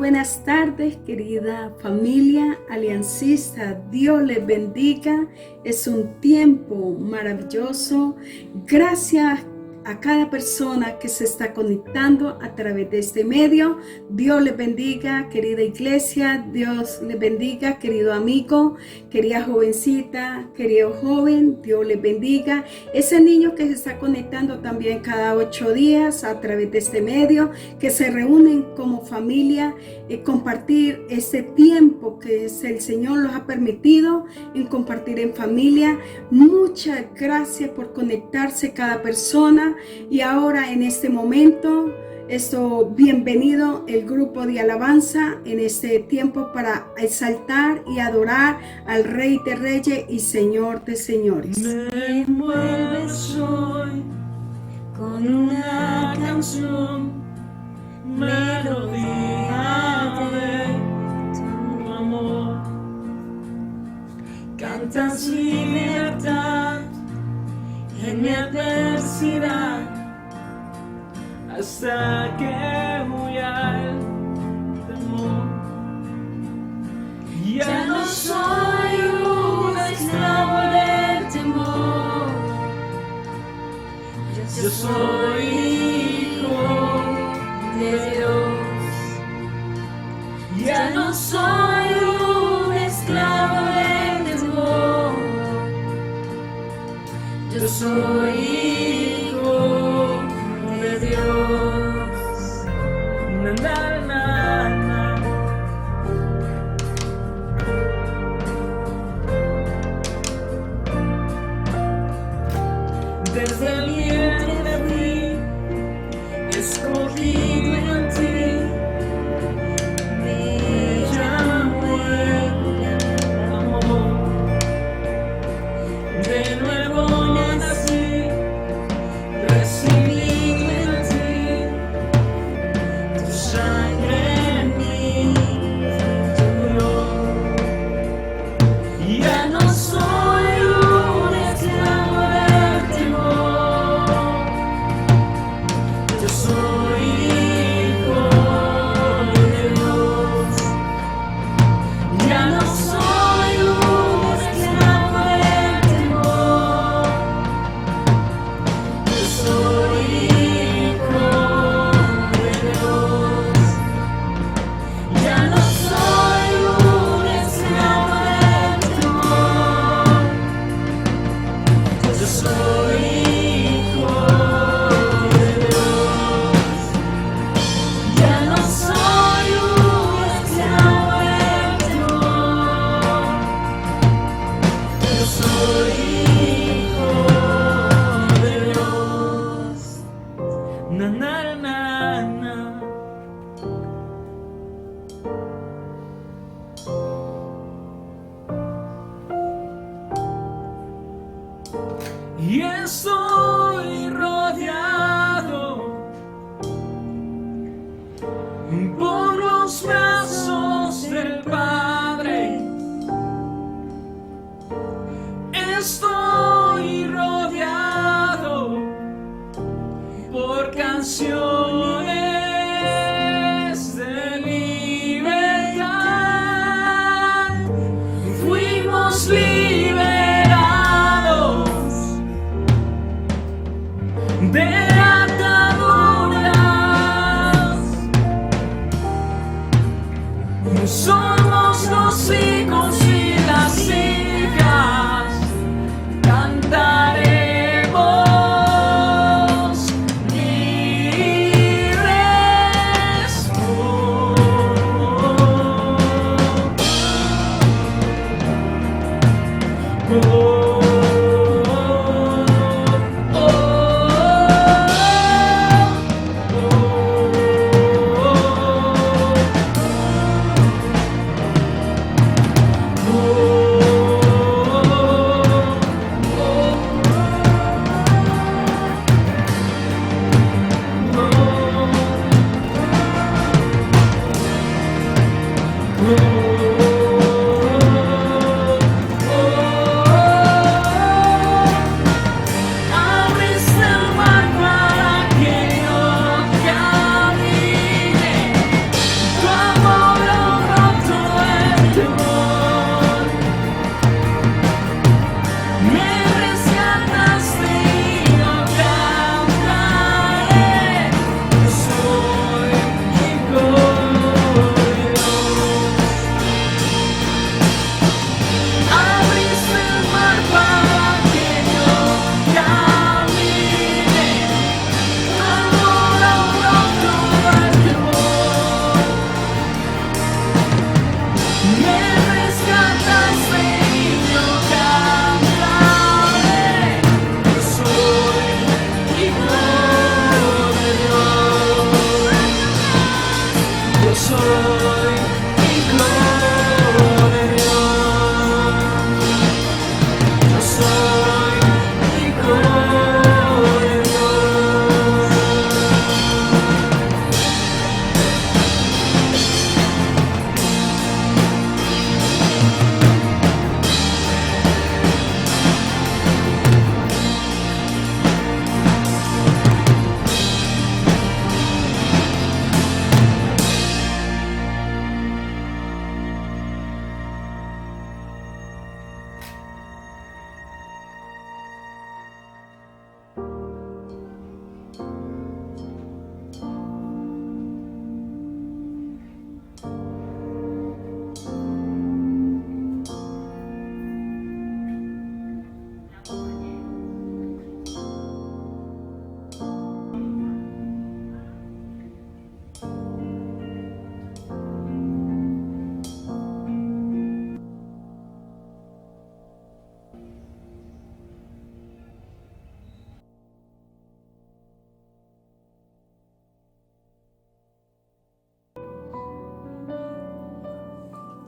buenas tardes, querida familia aliancista. Dios les bendiga. Es un tiempo maravilloso. Gracias a cada persona que se está conectando a través de este medio. Dios les bendiga, querida iglesia. Dios les bendiga, querido amigo, querida jovencita, querido joven. Dios les bendiga. Ese niño que se está conectando también cada 8 días a través de este medio, que se reúnen como familia, compartir este tiempo que el Señor los ha permitido en compartir en familia. Muchas gracias por conectarse cada persona. Y ahora en este momento, bienvenido el grupo de alabanza en este tiempo para exaltar y adorar al Rey de Reyes y Señor de Señores. Me envuelves hoy con una canción, melodía de tu amor. Cantas libertad en mi adversidad, hasta que huya el temor. Ya no soy un esclavo del temor, yo soy hijo de Dios. Ya no soy un esclavo del temor, yo soy hijo de Dios. Na, na, na, na. Desde el vientre fui escogido en ti, me llamó el amor. De nuevo nací, recibido en ti, tu sangre en mí fluyó. Ya no soy un esclavo del temor, yo soy hijo de Dios. Ya no soy un esclavo del temor, yo soy hijo de Dios. Ya no soy un esclavo del temor, yo soy hijo de Dios. Ya no soy un esclavo del temor, yo soy hijo de Dios. Na, na, na, na. Y estoy rodeado por los brazos del Padre. Estoy rodeado por canciones de libertad. Fuimos liberados de ataduras. Somos los hijos y las hijas, cantaremos libres. Oh, oh, oh, oh, oh, oh.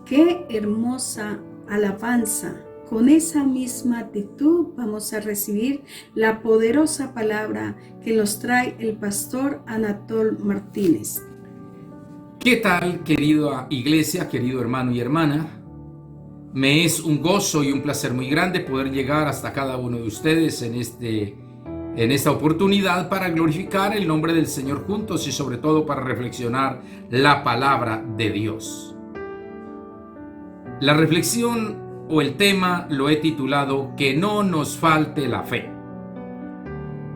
Qué hermosa alabanza. Con esa misma actitud vamos a recibir la poderosa palabra que nos trae el pastor Anatol Martínez. ¿Qué tal, querida iglesia, querido hermano y hermana? Me es un gozo y un placer muy grande poder llegar hasta cada uno de ustedes en esta oportunidad para glorificar el nombre del Señor juntos y sobre todo para reflexionar la palabra de Dios. La reflexión o el tema lo he titulado Que no nos falte la fe.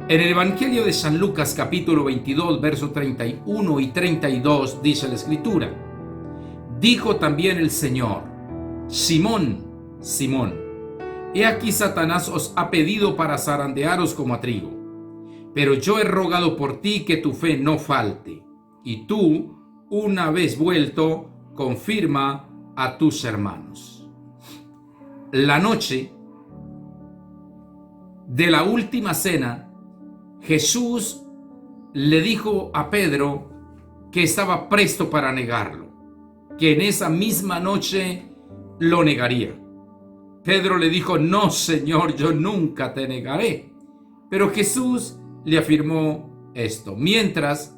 En el Evangelio de San Lucas capítulo 22 versos 31 y 32 dice la Escritura: dijo también el Señor: Simón, Simón, he aquí Satanás os ha pedido para zarandearos como a trigo, pero yo he rogado por ti que tu fe no falte, y tú, una vez vuelto, confirma a tus hermanos. La noche de la última cena, Jesús le dijo a Pedro que estaba presto para negarlo, que en esa misma noche lo negaría. Pedro le dijo: no, Señor, yo nunca te negaré. Pero Jesús le afirmó esto, mientras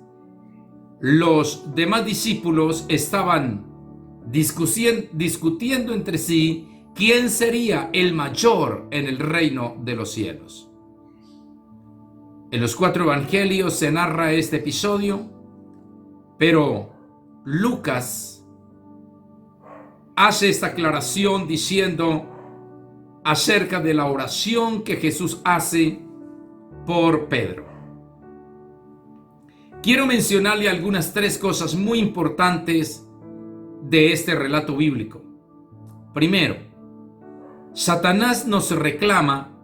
los demás discípulos estaban discutiendo entre sí quién sería el mayor en el reino de los cielos. En los 4 evangelios se narra este episodio, pero Lucas hace esta aclaración diciendo acerca de la oración que Jesús hace por Pedro. Quiero mencionarle algunas 3 cosas muy importantes de este relato bíblico. Primero, Satanás nos reclama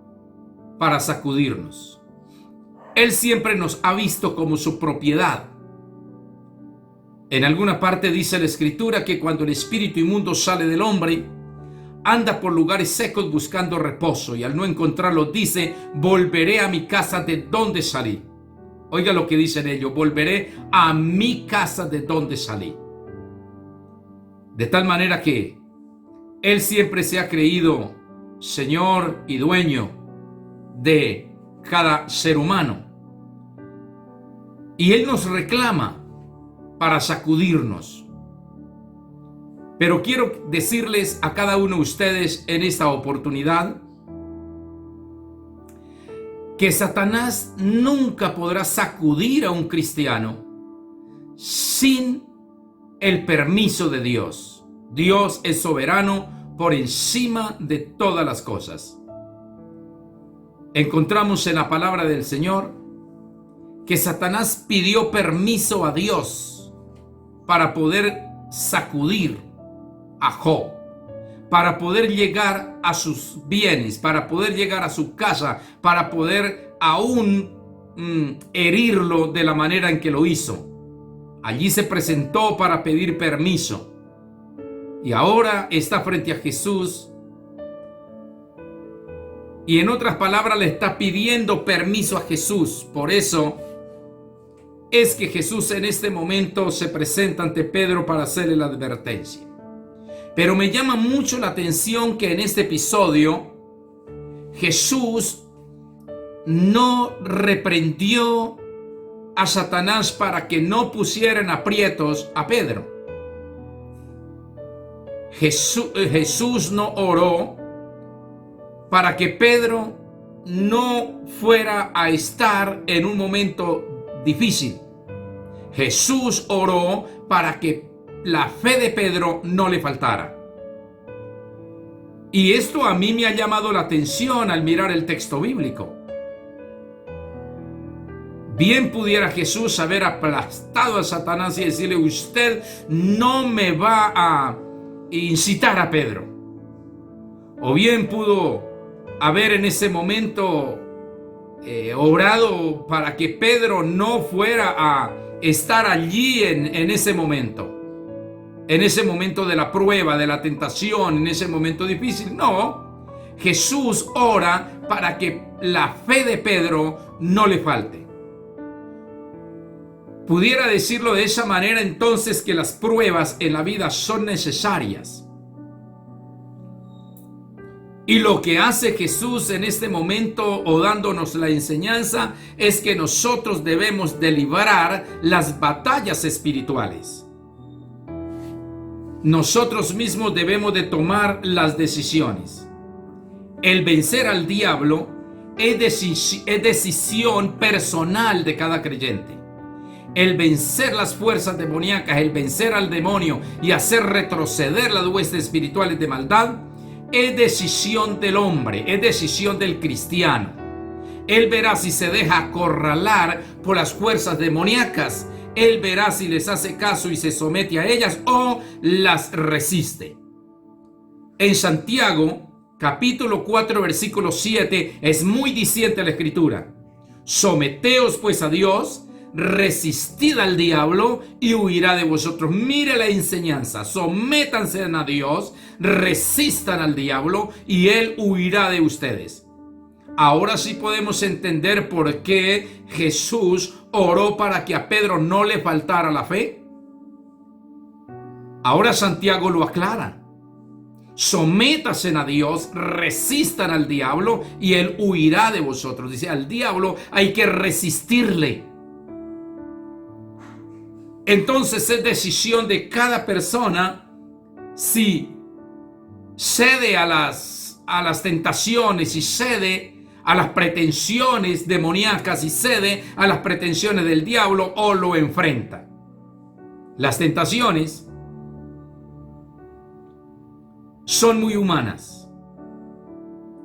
para sacudirnos. Él siempre nos ha visto como su propiedad. En alguna parte dice la Escritura que cuando el espíritu inmundo sale del hombre, anda por lugares secos buscando reposo, y al no encontrarlo dice: volveré a mi casa de donde salí. Oiga lo que dicen ellos: volveré a mi casa de donde salí. De tal manera que Él siempre se ha creído Señor y dueño de cada ser humano. Y Él nos reclama para sacudirnos. Pero quiero decirles a cada uno de ustedes en esta oportunidad que Satanás nunca podrá sacudir a un cristiano sin el permiso de Dios. Dios es soberano por encima de todas las cosas. Encontramos en la palabra del Señor que Satanás pidió permiso a Dios para poder sacudir a Job, para poder llegar a sus bienes, para poder llegar a su casa, para poder aún herirlo de la manera en que lo hizo. Allí se presentó para pedir permiso y ahora está frente a Jesús y en otras palabras le está pidiendo permiso a Jesús. Por eso es que Jesús en este momento se presenta ante Pedro para hacerle la advertencia. Pero me llama mucho la atención que en este episodio Jesús no reprendió a Satanás para que no pusiera en aprietos a Pedro. Jesús no oró para que Pedro no fuera a estar en un momento difícil. Jesús oró para que la fe de Pedro no le faltara. Y esto a mí me ha llamado la atención al mirar el texto bíblico. Bien pudiera Jesús haber aplastado a Satanás y decirle: usted no me va a incitar a Pedro. O bien pudo haber en ese momento orado para que Pedro no fuera a estar allí en ese momento de la prueba, de la tentación, en ese momento difícil. No, Jesús ora para que la fe de Pedro no le falte. Pudiera decirlo de esa manera entonces, que las pruebas en la vida son necesarias Y lo que hace Jesús en este momento o dándonos la enseñanza es que nosotros debemos de librar las batallas espirituales. Nosotros mismos debemos de tomar las decisiones. El vencer al diablo es decisión personal de cada creyente. El vencer las fuerzas demoníacas, el vencer al demonio y hacer retroceder las huestes espirituales de maldad es decisión del hombre, es decisión del cristiano. Él verá si se deja acorralar por las fuerzas demoníacas. Él verá si les hace caso y se somete a ellas o las resiste. En Santiago, capítulo 4, versículo 7, es muy diciente la escritura. Someteos pues a Dios, resistid al diablo y huirá de vosotros. Mire la enseñanza. Sométanse a Dios, resistan al diablo y él huirá de ustedes. Ahora sí podemos entender por qué Jesús oró para que a Pedro no le faltara la fe. Ahora Santiago lo aclara. Sométanse a Dios, resistan al diablo y él huirá de vosotros. Dice, al diablo hay que resistirle. Entonces es decisión de cada persona si cede a las tentaciones y cede a las pretensiones demoníacas y cede a las pretensiones del diablo o lo enfrenta. Las tentaciones son muy humanas,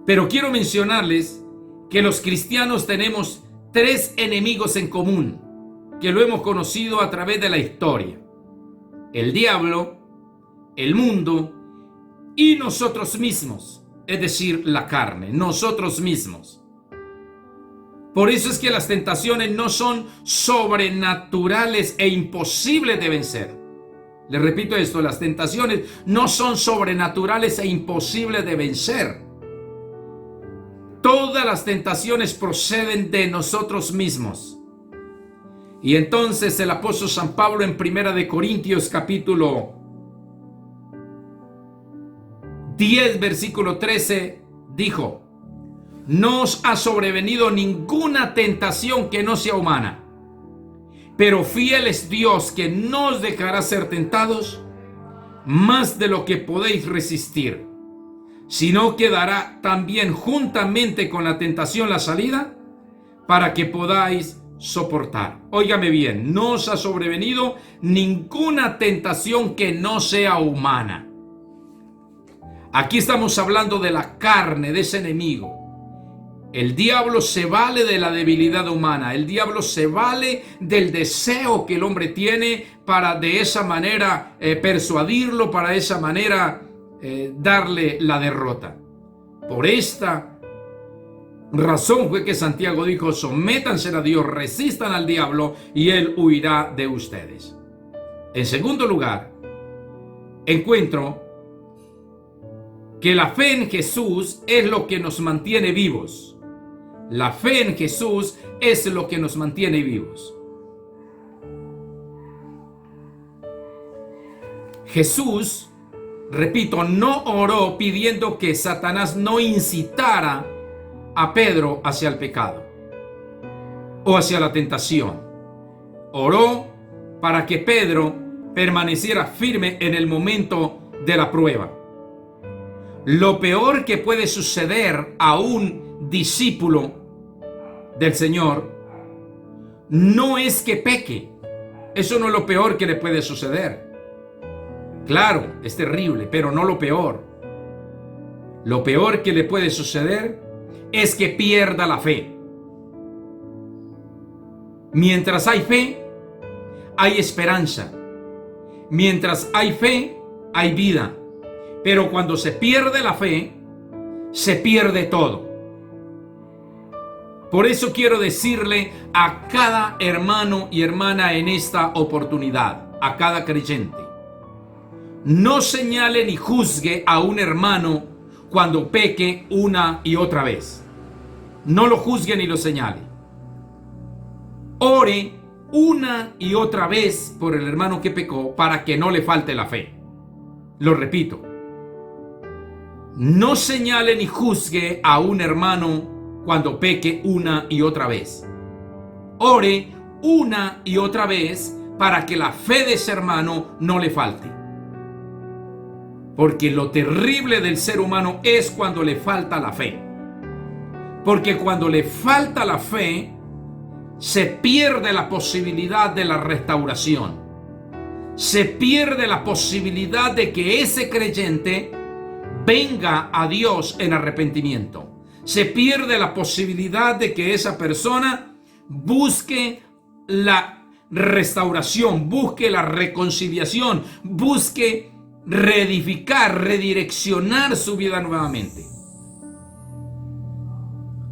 pero quiero mencionarles que los cristianos tenemos 3 enemigos en común que lo hemos conocido a través de la historia: el diablo, el mundo y nosotros mismos. Es decir, la carne, nosotros mismos. Por eso es que las tentaciones no son sobrenaturales e imposibles de vencer. Le repito esto, las tentaciones no son sobrenaturales e imposibles de vencer. Todas las tentaciones proceden de nosotros mismos. Y entonces el apóstol San Pablo en 1 Corintios capítulo 10, versículo 13, dijo: no os ha sobrevenido ninguna tentación que no sea humana, pero fiel es Dios, que no os dejará ser tentados más de lo que podéis resistir, sino que dará también juntamente con la tentación la salida para que podáis soportar. Óigame bien, no os ha sobrevenido ninguna tentación que no sea humana. Aquí estamos hablando de la carne, de ese enemigo. El diablo se vale de la debilidad humana. El diablo se vale del deseo que el hombre tiene para de esa manera persuadirlo, para de esa manera darle la derrota. Por esta razón fue que Santiago dijo: sométanse a Dios, resistan al diablo y él huirá de ustedes. En segundo lugar, encuentro que la fe en Jesús es lo que nos mantiene vivos. La fe en Jesús es lo que nos mantiene vivos. Jesús, repito, no oró pidiendo que Satanás no incitara a Pedro hacia el pecado o hacia la tentación. Oró para que Pedro permaneciera firme en el momento de la prueba. Lo peor que puede suceder a un discípulo del Señor no es que peque. Eso no es lo peor que le puede suceder. Claro, es terrible, pero no lo peor. Lo peor que le puede suceder es que pierda la fe. Mientras hay fe, hay esperanza. Mientras hay fe, hay vida. Pero cuando se pierde la fe, se pierde todo. Por eso quiero decirle a cada hermano y hermana en esta oportunidad, a cada creyente: no señale ni juzgue a un hermano cuando peque una y otra vez. No lo juzgue ni lo señale. Ore una y otra vez por el hermano que pecó para que no le falte la fe. Lo repito. No señale ni juzgue a un hermano cuando peque una y otra vez. Ore una y otra vez para que la fe de ese hermano no le falte. Porque lo terrible del ser humano es cuando le falta la fe. Porque cuando le falta la fe, se pierde la posibilidad de la restauración. Se pierde la posibilidad de que ese creyente venga a Dios en arrepentimiento. Se pierde la posibilidad de que esa persona busque la restauración, busque la reconciliación, busque reedificar, redireccionar su vida nuevamente.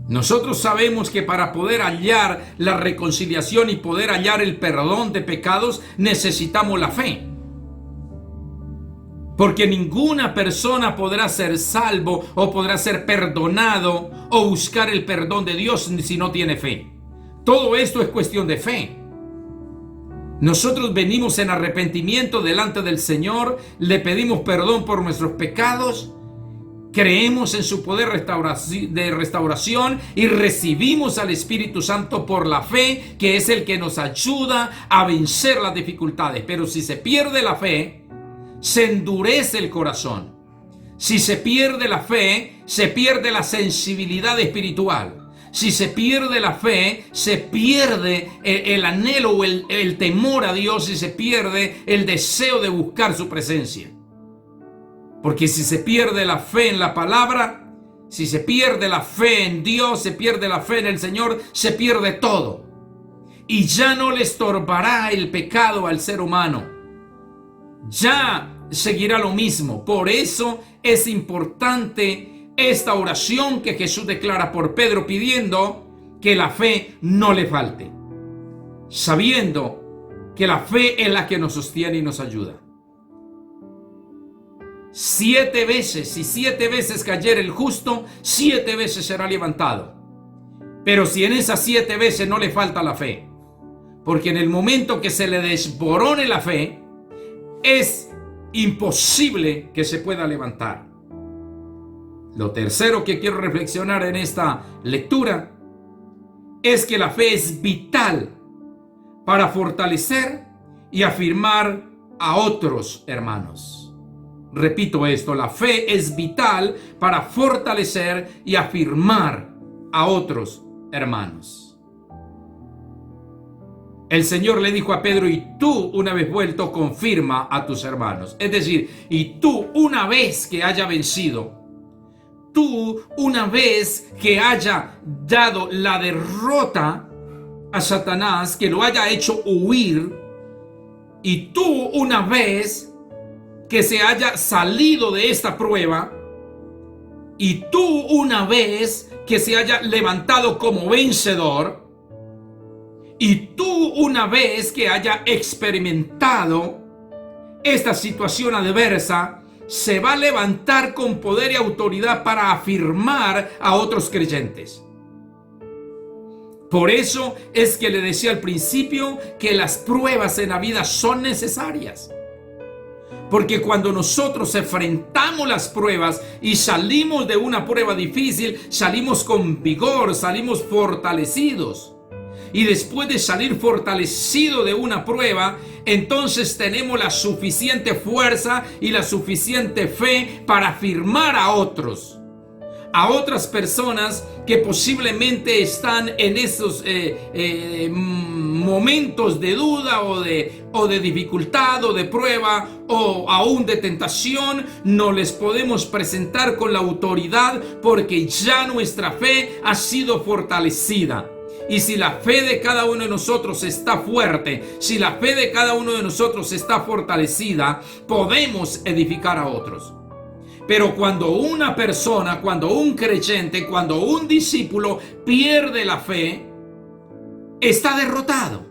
Nosotros sabemos que para poder hallar la reconciliación y poder hallar el perdón de pecados, necesitamos la fe. Porque ninguna persona podrá ser salvo o podrá ser perdonado o buscar el perdón de Dios si no tiene fe. Todo esto es cuestión de fe. Nosotros venimos en arrepentimiento delante del Señor, le pedimos perdón por nuestros pecados, creemos en su poder de restauración y recibimos al Espíritu Santo por la fe, que es el que nos ayuda a vencer las dificultades. Pero si se pierde la fe, se endurece el corazón. Si se pierde la fe, se pierde la sensibilidad espiritual. Si se pierde la fe, se pierde el anhelo o el temor a Dios y se pierde el deseo de buscar su presencia. Porque si se pierde la fe en la palabra, si se pierde la fe en Dios, se pierde la fe en el Señor, se pierde todo. Y ya no le estorbará el pecado al ser humano. Ya seguirá lo mismo. Por eso es importante esta oración que Jesús declara por Pedro, pidiendo que la fe no le falte, sabiendo que la fe es la que nos sostiene y nos ayuda. 7 veces, si 7 veces cayere el justo, 7 veces será levantado. Pero si en esas 7 veces no le falta la fe, porque en el momento que se le desborone la fe, es imposible que se pueda levantar. Lo tercero que quiero reflexionar en esta lectura es que la fe es vital para fortalecer y afirmar a otros hermanos. Repito esto, la fe es vital para fortalecer y afirmar a otros hermanos. El Señor le dijo a Pedro: y tú, una vez vuelto, confirma a tus hermanos. Es decir, y tú, una vez que haya vencido, tú, una vez que haya dado la derrota a Satanás, que lo haya hecho huir, y tú, una vez que se haya salido de esta prueba, y tú, una vez que se haya levantado como vencedor, y tú, una vez que haya experimentado esta situación adversa, se va a levantar con poder y autoridad para afirmar a otros creyentes. Por eso es que le decía al principio que las pruebas en la vida son necesarias. Porque cuando nosotros enfrentamos las pruebas y salimos de una prueba difícil, salimos con vigor, salimos fortalecidos. Y después de salir fortalecido de una prueba, entonces tenemos la suficiente fuerza y la suficiente fe para afirmar a otros, a otras personas que posiblemente están en esos momentos de duda o de dificultad o de prueba o aún de tentación. No les podemos presentar con la autoridad porque ya nuestra fe ha sido fortalecida. Y si la fe de cada uno de nosotros está fuerte, si la fe de cada uno de nosotros está fortalecida, podemos edificar a otros. Pero cuando una persona, cuando un creyente, cuando un discípulo pierde la fe, está derrotado.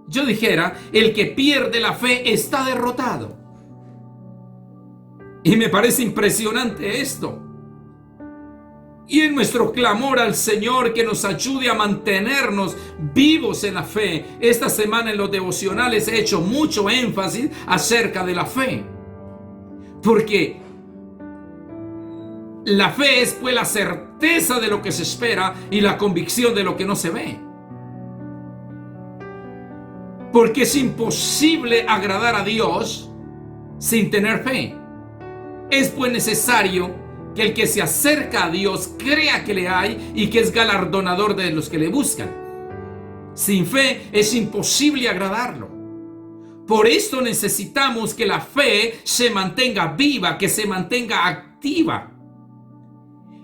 Yo dijera, el que pierde la fe está derrotado. Y me parece impresionante esto. Y en nuestro clamor al Señor que nos ayude a mantenernos vivos en la fe. Esta semana en los devocionales he hecho mucho énfasis acerca de la fe. Porque La fe es pues la certeza de lo que se espera y la convicción de lo que no se ve. Porque es imposible agradar a Dios sin tener fe. Es pues necesario que el que se acerca a Dios crea que le hay y que es galardonador de los que le buscan. Sin fe es imposible agradarlo. Por esto necesitamos que la fe se mantenga viva, que se mantenga activa.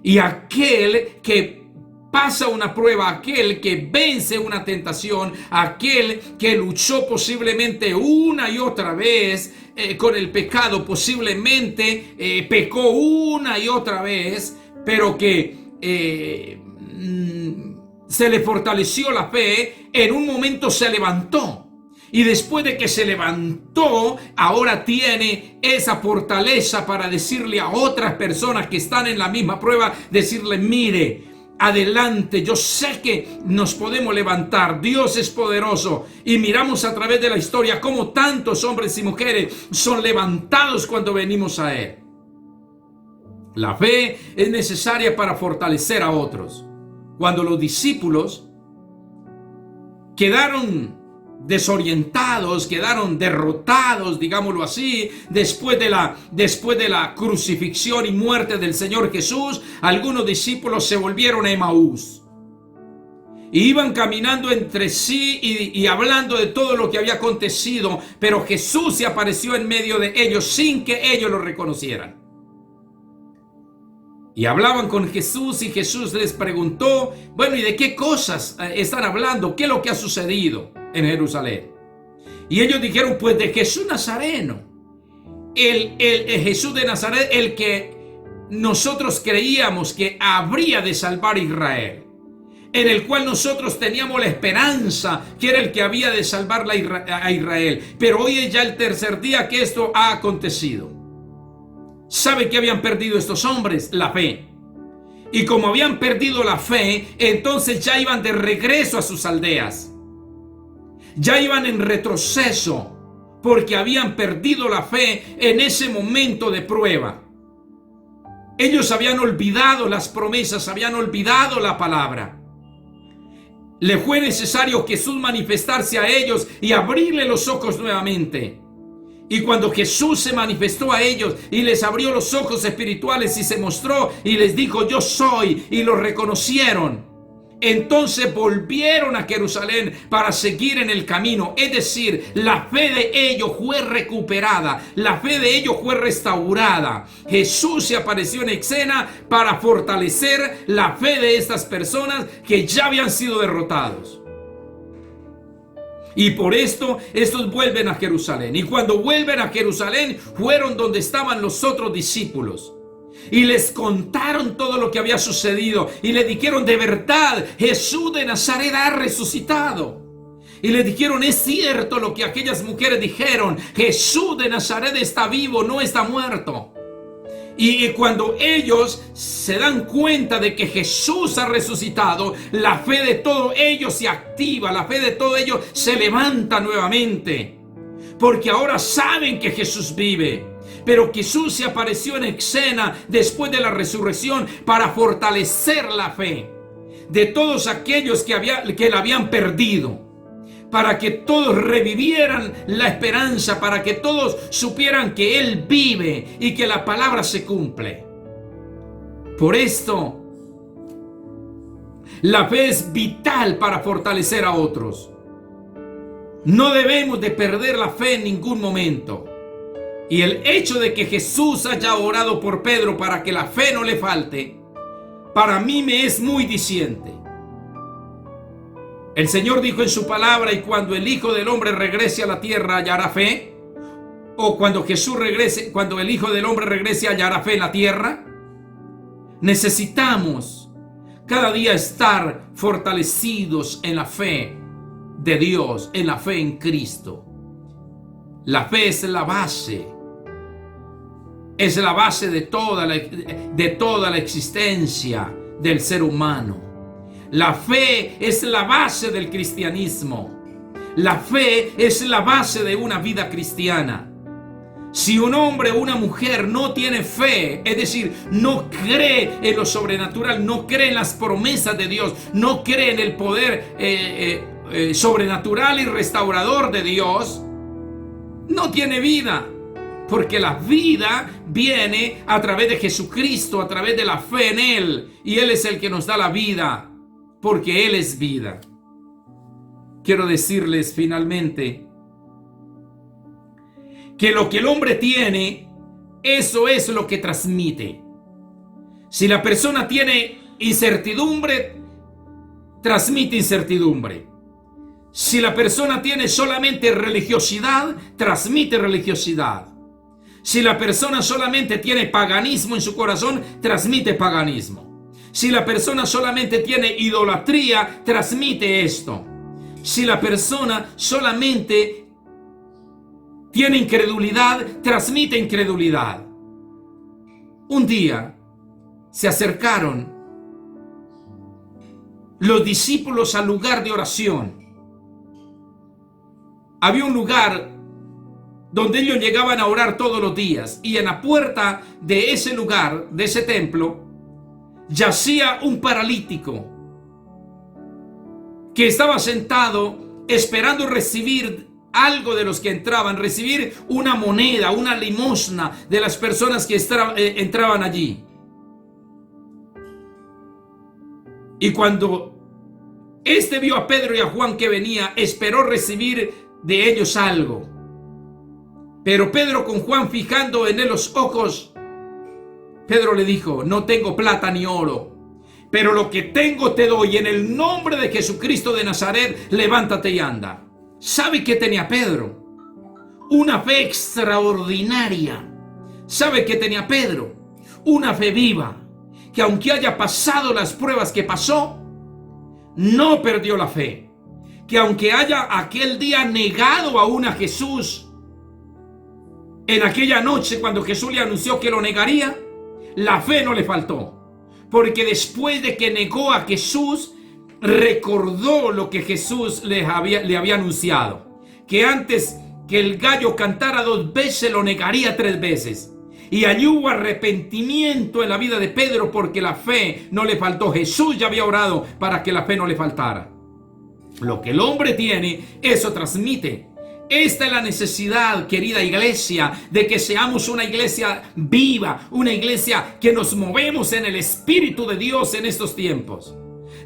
Y aquel que pasa una prueba, aquel que vence una tentación, aquel que luchó posiblemente una y otra vez con el pecado, posiblemente pecó una y otra vez, pero que se le fortaleció la fe, en un momento se levantó. Y después de que se levantó, ahora tiene esa fortaleza para decirle a otras personas que están en la misma prueba, decirle: mire, adelante, yo sé que nos podemos levantar, Dios es poderoso. Y miramos a través de la historia cómo tantos hombres y mujeres son levantados cuando venimos a Él. La fe es necesaria para fortalecer a otros. Cuando los discípulos quedaron desorientados, quedaron derrotados, digámoslo así, después de la crucifixión y muerte del Señor Jesús, algunos discípulos se volvieron a Emaús y iban caminando entre sí y hablando de todo lo que había acontecido, pero Jesús se apareció en medio de ellos sin que ellos lo reconocieran. Y hablaban con Jesús y Jesús les preguntó: bueno, ¿y de qué cosas están hablando? ¿Qué es lo que ha sucedido en Jerusalén? Y ellos dijeron: pues de Jesús Nazareno, el Jesús de Nazaret, el que nosotros creíamos que habría de salvar a Israel, en el cual nosotros teníamos la esperanza que era el que había de salvar a Israel. Pero hoy es ya el tercer día que esto ha acontecido. ¿Sabe qué habían perdido estos hombres? La fe. Y como habían perdido la fe, entonces ya iban de regreso a sus aldeas. Ya iban en retroceso, porque habían perdido la fe en ese momento de prueba. Ellos habían olvidado las promesas, habían olvidado la palabra. Le fue necesario Jesús manifestarse a ellos y abrirle los ojos nuevamente. Y cuando Jesús se manifestó a ellos y les abrió los ojos espirituales y se mostró y les dijo: yo soy, y lo reconocieron, entonces volvieron a Jerusalén para seguir en el camino. Es decir, la fe de ellos fue recuperada, la fe de ellos fue restaurada. Jesús se apareció en escena para fortalecer la fe de estas personas que ya habían sido derrotados. Y por esto, estos vuelven a Jerusalén. Y cuando vuelven a Jerusalén, fueron donde estaban los otros discípulos. Y les contaron todo lo que había sucedido. Y le dijeron: de verdad, Jesús de Nazaret ha resucitado. Y le dijeron: es cierto lo que aquellas mujeres dijeron. Jesús de Nazaret está vivo, no está muerto. Y cuando ellos se dan cuenta de que Jesús ha resucitado, la fe de todos ellos se activa, la fe de todos ellos se levanta nuevamente. Porque ahora saben que Jesús vive. Pero Jesús se apareció en escena después de la resurrección para fortalecer la fe de todos aquellos que la habían perdido. Para que todos revivieran la esperanza, para que todos supieran que Él vive y que la palabra se cumple. Por esto, la fe es vital para fortalecer a otros. No debemos de perder la fe en ningún momento. Y el hecho de que Jesús haya orado por Pedro para que la fe no le falte, para mí me es muy diciente. El Señor dijo en su palabra: y cuando el Hijo del Hombre regrese a la tierra, ¿hallará fe? O cuando Jesús regrese, cuando el Hijo del Hombre regrese, ¿hallará fe en la tierra? Necesitamos cada día estar fortalecidos en la fe de Dios, en la fe en Cristo. La fe es la base. Es la base de toda la existencia del ser humano. La fe es la base del cristianismo. La fe es la base de una vida cristiana. Si un hombre o una mujer no tiene fe, es decir, no cree en lo sobrenatural, no cree en las promesas de Dios, no cree en el poder sobrenatural y restaurador de Dios, no tiene vida. Porque la vida viene a través de Jesucristo, a través de la fe en Él. Y Él es el que nos da la vida, porque Él es vida. Quiero decirles finalmente que lo que el hombre tiene, eso es lo que transmite. Si la persona tiene incertidumbre, transmite incertidumbre. Si la persona tiene solamente religiosidad, transmite religiosidad. Si la persona solamente tiene paganismo en su corazón, transmite paganismo. Si la persona solamente tiene idolatría, transmite esto. Si la persona solamente tiene incredulidad, transmite incredulidad. Un día se acercaron los discípulos al lugar de oración. Había un lugar donde ellos llegaban a orar todos los días, y en la puerta de ese lugar, de ese templo, yacía un paralítico que estaba sentado esperando recibir algo de los que entraban, recibir una moneda, una limosna de las personas que entraban allí. Y cuando este vio a Pedro y a Juan que venía, esperó recibir de ellos algo. Pero Pedro, con Juan fijando en él los ojos, Pedro le dijo: no tengo plata ni oro, pero lo que tengo te doy. En el nombre de Jesucristo de Nazaret, levántate y anda. ¿Sabe qué tenía Pedro? Una fe extraordinaria. ¿Sabe qué tenía Pedro? Una fe viva, que aunque haya pasado las pruebas que pasó, no perdió la fe. Que aunque haya aquel día negado aún a Jesús, en aquella noche cuando Jesús le anunció que lo negaría, la fe no le faltó. Porque después de que negó a Jesús, recordó lo que Jesús le había anunciado. Que antes que el gallo cantara 2 veces, lo negaría 3 veces. Y allí hubo arrepentimiento en la vida de Pedro, porque la fe no le faltó. Jesús ya había orado para que la fe no le faltara. Lo que el hombre tiene, eso transmite. Esta es la necesidad, querida iglesia, de que seamos una iglesia viva, una iglesia que nos movemos en el Espíritu de Dios en estos tiempos.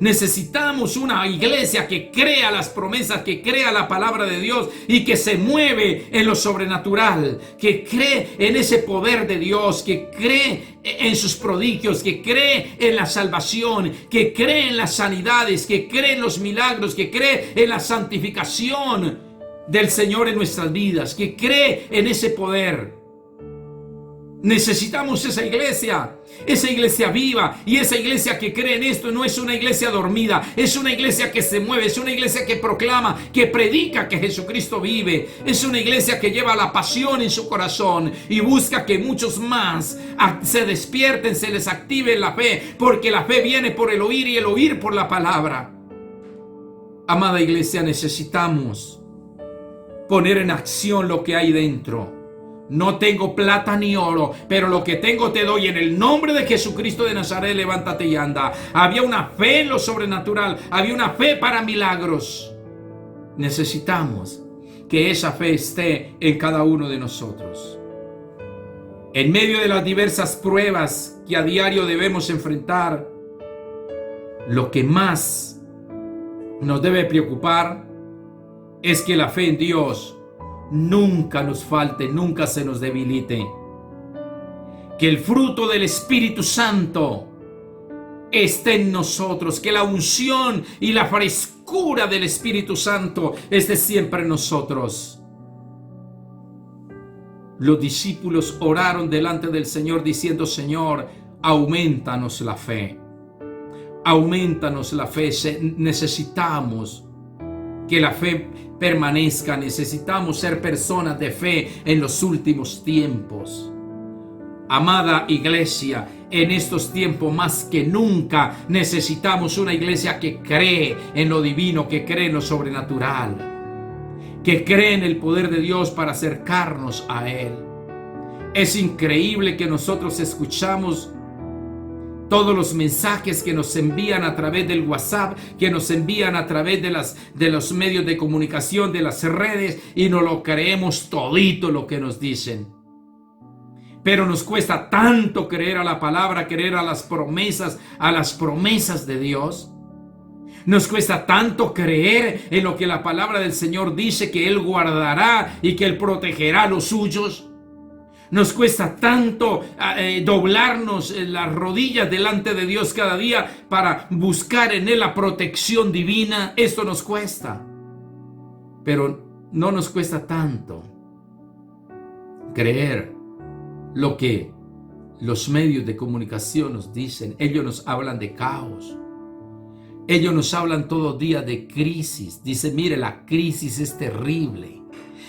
Necesitamos una iglesia que crea las promesas, que crea la palabra de Dios y que se mueve en lo sobrenatural, que cree en ese poder de Dios, que cree en sus prodigios, que cree en la salvación, que cree en las sanidades, que cree en los milagros, que cree en la santificación del Señor en nuestras vidas, que cree en ese poder. Necesitamos esa iglesia viva, y esa iglesia que cree en esto. No es una iglesia dormida, es una iglesia que se mueve, es una iglesia que proclama, que predica que Jesucristo vive. Es una iglesia que lleva la pasión en su corazón y busca que muchos más se despierten, se les active la fe, porque la fe viene por el oír y el oír por la palabra. Amada iglesia, necesitamos poner en acción lo que hay dentro. No tengo plata ni oro, pero lo que tengo te doy. En el nombre de Jesucristo de Nazaret, levántate y anda. Había una fe en lo sobrenatural, había una fe para milagros. Necesitamos que esa fe esté en cada uno de nosotros. En medio de las diversas pruebas que a diario debemos enfrentar, lo que más nos debe preocupar es que la fe en Dios nunca nos falte, nunca se nos debilite. Que el fruto del Espíritu Santo esté en nosotros, que la unción y la frescura del Espíritu Santo esté siempre en nosotros. Los discípulos oraron delante del Señor diciendo: Señor, aumentanos la fe. Aumentanos la fe. Necesitamos que la fe permanezca. Necesitamos ser personas de fe en los últimos tiempos. Amada iglesia, en estos tiempos más que nunca necesitamos una iglesia que cree en lo divino, que cree en lo sobrenatural, que cree en el poder de Dios para acercarnos a Él. Es increíble que nosotros escuchamos todos los mensajes que nos envían a través del WhatsApp, que nos envían a través de los medios de comunicación, de las redes, y nos lo creemos todito lo que nos dicen. Pero nos cuesta tanto creer a la palabra, creer a las promesas de Dios. Nos cuesta tanto creer en lo que la palabra del Señor dice, que Él guardará y que Él protegerá a los suyos. Nos cuesta tanto doblarnos las rodillas delante de Dios cada día para buscar en Él la protección divina. Esto nos cuesta. Pero no nos cuesta tanto creer lo que los medios de comunicación nos dicen. Ellos nos hablan de caos. Ellos nos hablan todo día de crisis. Dice, mire, la crisis es terrible.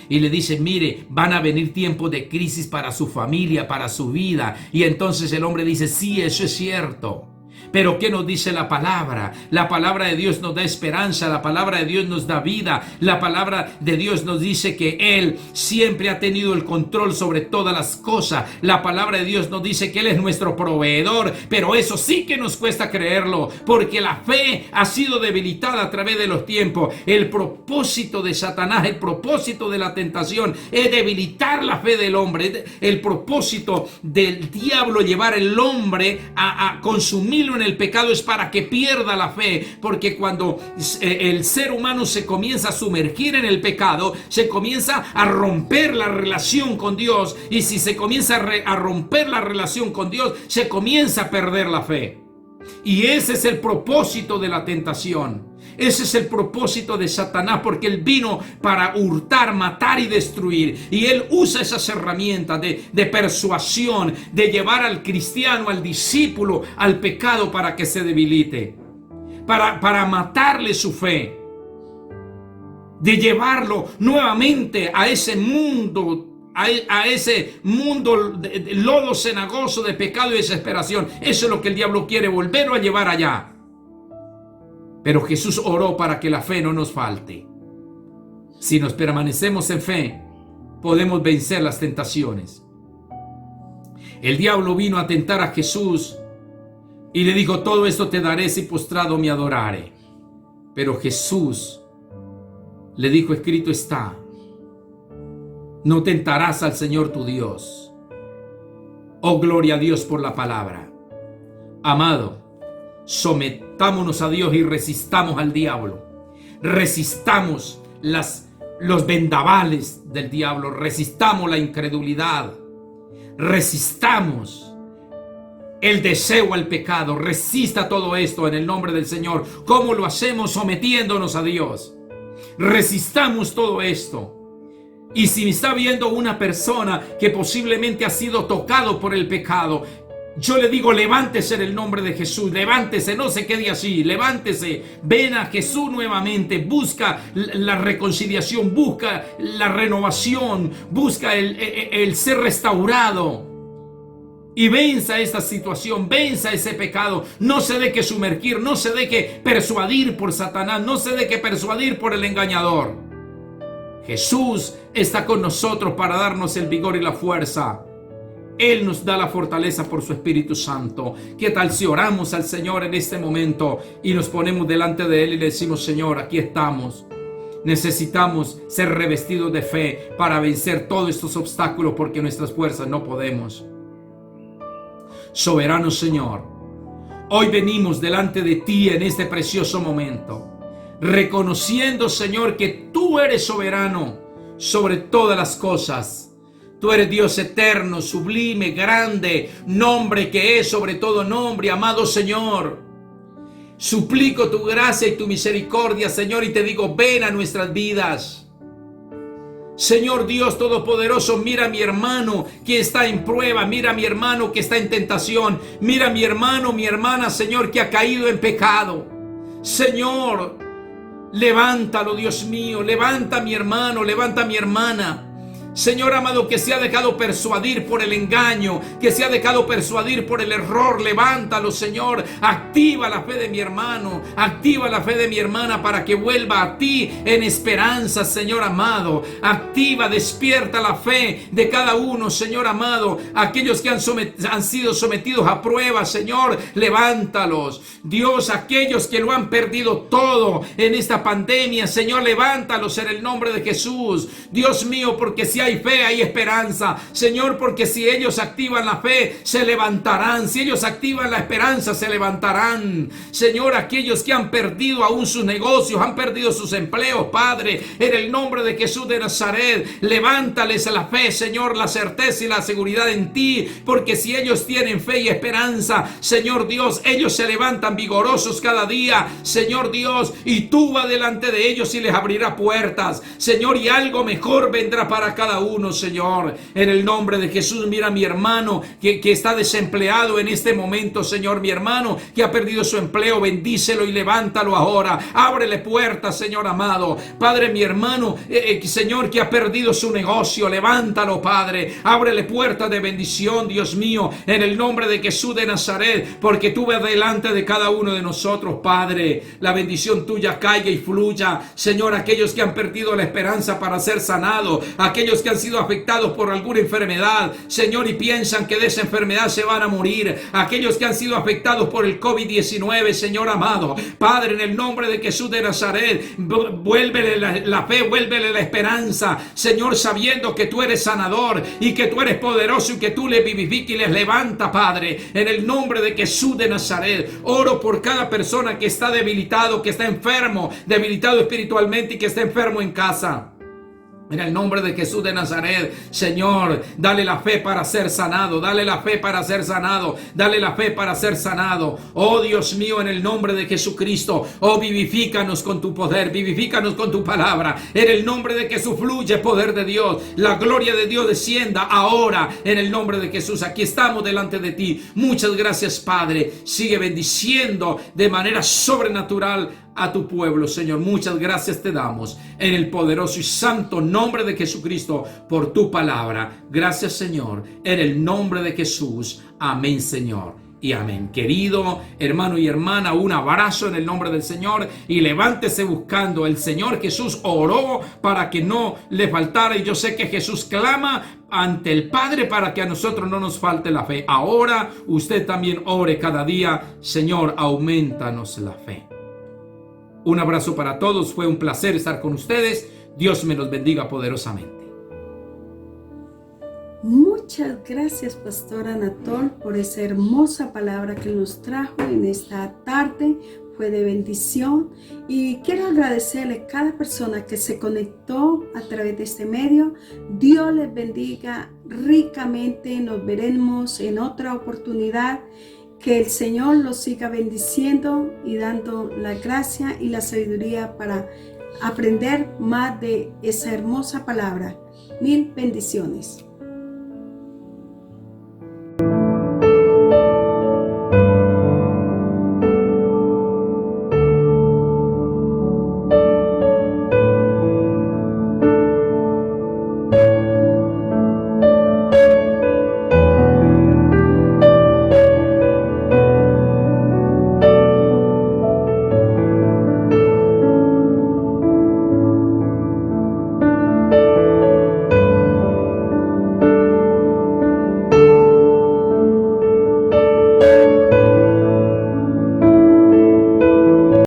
Y le dice, mire, van a venir tiempos de crisis para su familia, para su vida. Y entonces el hombre dice, sí, eso es cierto. Pero ¿qué nos dice la palabra? La palabra de Dios nos da esperanza, la palabra de Dios nos da vida, la palabra de Dios nos dice que Él siempre ha tenido el control sobre todas las cosas. La palabra de Dios nos dice que Él es nuestro proveedor, pero eso sí que nos cuesta creerlo, porque la fe ha sido debilitada a través de los tiempos. El propósito de Satanás, el propósito de la tentación es debilitar la fe del hombre. El propósito del diablo, llevar al hombre a consumirlo en el pecado, es para que pierda la fe, porque cuando el ser humano se comienza a sumergir en el pecado, se comienza a romper la relación con Dios, y si se comienza a romper la relación con Dios, se comienza a perder la fe. Y ese es el propósito de la tentación. Ese es el propósito de Satanás, porque él vino para hurtar, matar y destruir. Y él usa esas herramientas de persuasión, de llevar al cristiano, al discípulo, al pecado para que se debilite, para matarle su fe, de llevarlo nuevamente a ese mundo, a ese mundo de lodo cenagoso de pecado y desesperación. Eso es lo que el diablo quiere, volverlo a llevar allá. Pero Jesús oró para que la fe no nos falte. Si nos permanecemos en fe, podemos vencer las tentaciones. El diablo vino a tentar a Jesús y le dijo, todo esto te daré si postrado me adorare. Pero Jesús le dijo, escrito está, no tentarás al Señor tu Dios. Oh, gloria a Dios por la palabra. Amado, sometámonos a Dios y resistamos al diablo. Resistamos los vendavales del diablo. Resistamos la incredulidad. Resistamos el deseo al pecado. Resista todo esto en el nombre del Señor. ¿Cómo lo hacemos? Sometiéndonos a Dios. Resistamos todo esto. Y si me está viendo una persona que posiblemente ha sido tocado por el pecado, yo le digo, levántese en el nombre de Jesús, levántese, no se quede así, levántese, ven a Jesús nuevamente, busca la reconciliación, busca la renovación, busca el ser restaurado. Y venza esta situación, venza ese pecado. No se deje sumergir, no se deje persuadir por Satanás, no se deje persuadir por el engañador. Jesús está con nosotros para darnos el vigor y la fuerza. Él nos da la fortaleza por su Espíritu Santo. ¿Qué tal si oramos al Señor en este momento y nos ponemos delante de Él y le decimos, Señor, aquí estamos? Necesitamos ser revestidos de fe para vencer todos estos obstáculos, porque nuestras fuerzas no podemos. Soberano Señor, hoy venimos delante de ti en este precioso momento, reconociendo, Señor, que tú eres soberano sobre todas las cosas. Tú eres Dios eterno, sublime, grande, nombre que es sobre todo nombre, amado Señor. Suplico tu gracia y tu misericordia, Señor, y te digo, ven a nuestras vidas. Señor Dios Todopoderoso, mira a mi hermano que está en prueba, mira a mi hermano que está en tentación, mira a mi hermano, mi hermana, Señor, que ha caído en pecado. Señor, levántalo, Dios mío, levanta a mi hermano, levanta a mi hermana. Señor amado, que se ha dejado persuadir por el engaño, que se ha dejado persuadir por el error. Levántalo, Señor. Activa la fe de mi hermano, activa la fe de mi hermana para que vuelva a ti en esperanza, Señor amado. Activa, despierta la fe de cada uno, Señor amado. Aquellos que han sido sometidos a prueba, Señor, levántalos. Dios, aquellos que lo han perdido todo en esta pandemia, Señor, levántalos en el nombre de Jesús. Dios mío, porque si hay fe, hay esperanza. Señor, porque si ellos activan la fe, se levantarán. Si ellos activan la esperanza, se levantarán. Señor, aquellos que han perdido aún sus negocios, han perdido sus empleos, Padre, en el nombre de Jesús de Nazaret, levántales la fe, Señor, la certeza y la seguridad en ti, porque si ellos tienen fe y esperanza, Señor Dios, ellos se levantan vigorosos cada día, Señor Dios, y tú vas delante de ellos y les abrirá puertas, Señor, y algo mejor vendrá para cada uno, Señor, en el nombre de Jesús. Mira a mi hermano que está desempleado en este momento, Señor, mi hermano que ha perdido su empleo, bendícelo y levántalo ahora, ábrele puertas, Señor amado. Padre, mi hermano, Señor, que ha perdido su negocio, levántalo, Padre, ábrele puertas de bendición, Dios mío, en el nombre de Jesús de Nazaret, porque tú ves delante de cada uno de nosotros, Padre, la bendición tuya caiga y fluya, Señor, aquellos que han perdido la esperanza para ser sanados, aquellos que han sido afectados por alguna enfermedad, Señor, y piensan que de esa enfermedad se van a morir, aquellos que han sido afectados por el COVID-19, Señor amado, Padre, en el nombre de Jesús de Nazaret, vuélvele la fe, vuélvele la esperanza, Señor, sabiendo que tú eres sanador y que tú eres poderoso y que tú les vivificas y les levanta, Padre, en el nombre de Jesús de Nazaret. Oro por cada persona que está debilitado, que está enfermo, debilitado espiritualmente y que está enfermo en casa. En el nombre de Jesús de Nazaret, Señor, dale la fe para ser sanado, dale la fe para ser sanado, dale la fe para ser sanado. Oh Dios mío, en el nombre de Jesucristo, oh vivifícanos con tu poder, vivifícanos con tu palabra. En el nombre de Jesús fluye poder de Dios, la gloria de Dios descienda ahora en el nombre de Jesús. Aquí estamos delante de ti. Muchas gracias, Padre. Sigue bendiciendo de manera sobrenatural a tu pueblo, Señor. Muchas gracias te damos en el poderoso y santo nombre de Jesucristo por tu palabra. Gracias, Señor, en el nombre de Jesús. Amén, Señor. Y amén. Querido hermano y hermana, un abrazo en el nombre del Señor y levántese buscando. El Señor Jesús oró para que no le faltara, y yo sé que Jesús clama ante el Padre para que a nosotros no nos falte la fe. Ahora usted también ore cada día: Señor, aumentanos la fe. Un abrazo para todos, fue un placer estar con ustedes. Dios me los bendiga poderosamente. Muchas gracias, Pastor Anatol, por esa hermosa palabra que nos trajo en esta tarde. Fue de bendición y quiero agradecerle a cada persona que se conectó a través de este medio. Dios les bendiga ricamente. Nos veremos en otra oportunidad. Que el Señor los siga bendiciendo y dando la gracia y la sabiduría para aprender más de esa hermosa palabra. Mil bendiciones.